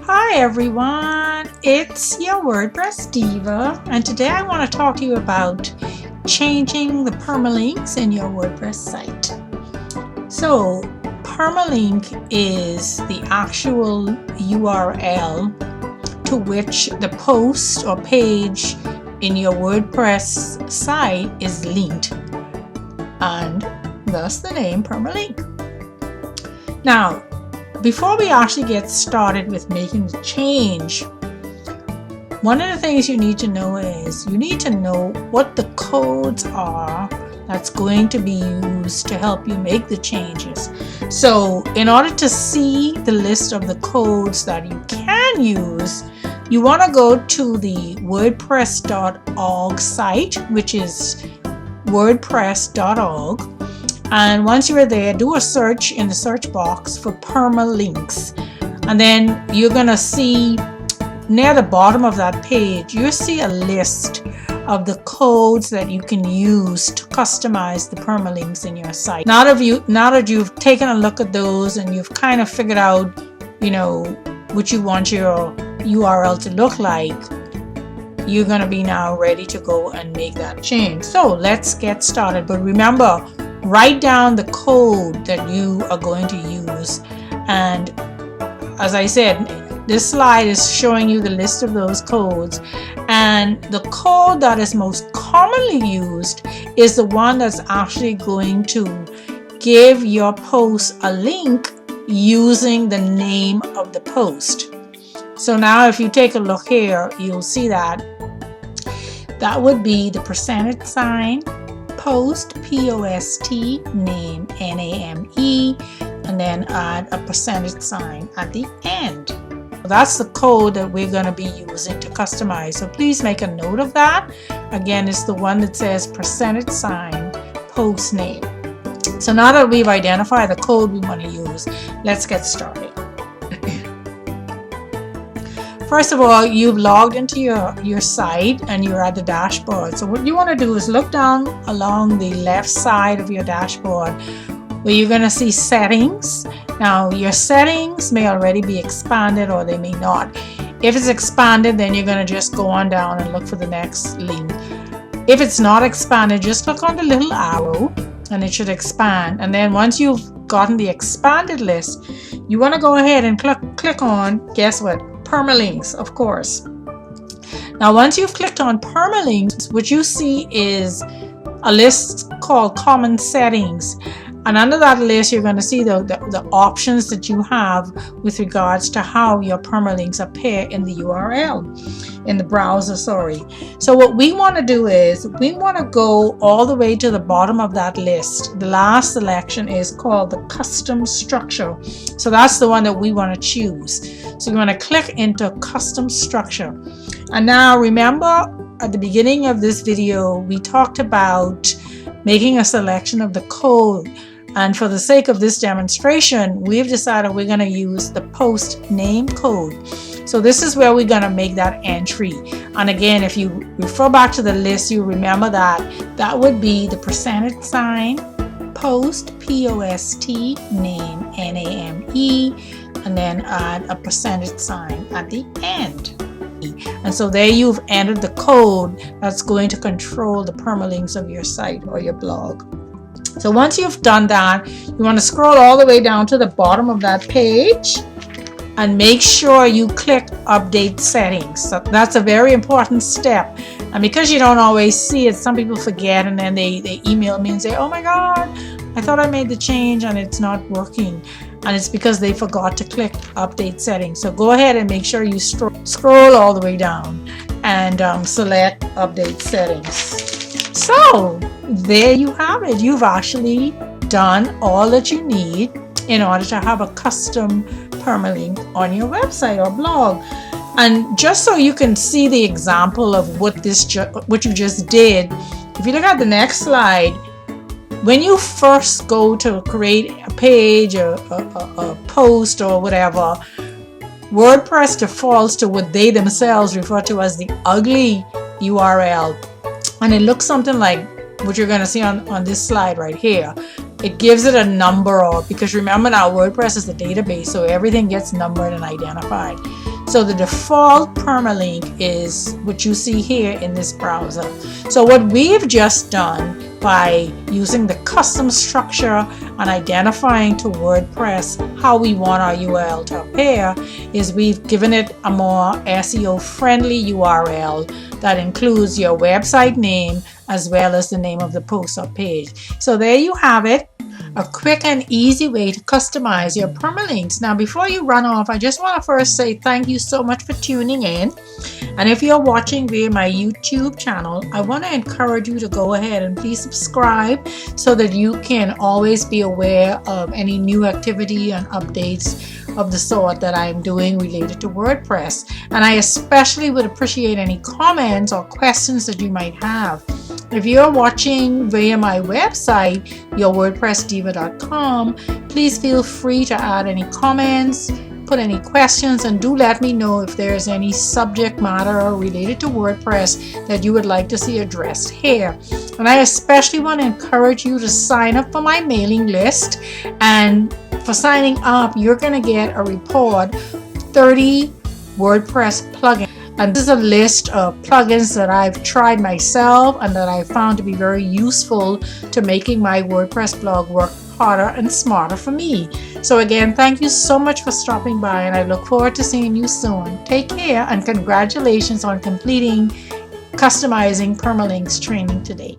Hi everyone, it's your WordPress diva, and today I want to talk to you about changing the permalinks in your WordPress site. So permalink is the actual URL to which the post or page in your WordPress site is linked, and thus the name permalink. Now, before we actually get started with making the change, one of the things you need to know is you need to know what the codes are that's going to be used to help you make the changes. So in order to see the list of the codes that you can use, you want to go to the WordPress.org site, which is WordPress.org. And once you are there, do a search in the search box for permalinks, and then you're gonna see near the bottom of that page, you see a list of the codes that you can use to customize the permalinks in your site. Now that you've taken a look at those and you've kind of figured out, what you want your URL to look like, you're gonna be now ready to go and make that change. So let's get started. But remember, write down the code that you are going to use, and as I said, this slide is showing you the list of those codes, and the code that is most commonly used is the one that's actually going to give your post a link using the name of the post. So now if you take a look here, you'll see that would be the %, post, P-O-S-T, name, N-A-M-E, and then add a % at the end. That's the code that we're going to be using to customize. So please make a note of that. Again, it's the one that says %, post name. So now that we've identified the code we want to use, let's get started. First of all, you've logged into your site and you're at the dashboard. So what you want to do is look down along the left side of your dashboard where you're going to see settings. Now your settings may already be expanded or they may not. If it's expanded, then you're going to just go on down and look for the next link. If it's not expanded, just click on the little arrow and it should expand. And then once you've gotten the expanded list, you want to go ahead and click on, guess what? Permalinks, of course. Now once you've clicked on permalinks, what you see is a list called common settings, and under that list you're going to see the options that you have with regards to how your permalinks appear in the URL, in the browser, sorry. So what we want to do is we want to go all the way to the bottom of that list. The last selection is called the custom structure. So that's the one that we want to choose. So you want to click into custom structure. And now remember, at the beginning of this video, we talked about making a selection of the code. And for the sake of this demonstration, we've decided we're going to use the post name code. So this is where we're going to make that entry. And again, if you refer back to the list, you remember that would be the %, post, P-O-S-T, name, N-A-M-E, and then add a % at the end. And so there you've entered the code that's going to control the permalinks of your site or your blog. So once you've done that, you want to scroll all the way down to the bottom of that page and make sure you click update settings. So that's a very important step. And because you don't always see it, some people forget and then they email me and say, oh my God, I thought I made the change and it's not working. And it's because they forgot to click update settings. So go ahead and make sure you scroll all the way down and select update settings. So there you have it. You've actually done all that you need in order to have a custom permalink on your website or blog. And just so you can see the example of what you just did, if you look at the next slide, when you first go to create a page or a post or whatever, WordPress defaults to what they themselves refer to as the ugly URL. And it looks something like what you're going to see on this slide right here. It gives it a number, or because remember now WordPress is a database, so everything gets numbered and identified. So the default permalink is what you see here in this browser. So what we've just done by using the custom structure and identifying to WordPress how we want our URL to appear is we've given it a more SEO friendly URL that includes your website name as well as the name of the post or page. So there you have it. A quick and easy way to customize your permalinks. Now, before you run off, I just want to first say thank you so much for tuning in. And if you're watching via my YouTube channel, I want to encourage you to go ahead and please subscribe so that you can always be aware of any new activity and updates of the sort that I'm doing related to WordPress. And I especially would appreciate any comments or questions that you might have. If you're watching via my website, yourwordpressdiva.com, please feel free to add any comments, put any questions, and do let me know if there's any subject matter related to WordPress that you would like to see addressed here. And I especially want to encourage you to sign up for my mailing list. And for signing up, you're going to get a report, 30 WordPress plugins. And this is a list of plugins that I've tried myself and that I found to be very useful to making my WordPress blog work harder and smarter for me. So again, thank you so much for stopping by, and I look forward to seeing you soon. Take care, and congratulations on completing customizing permalinks training today.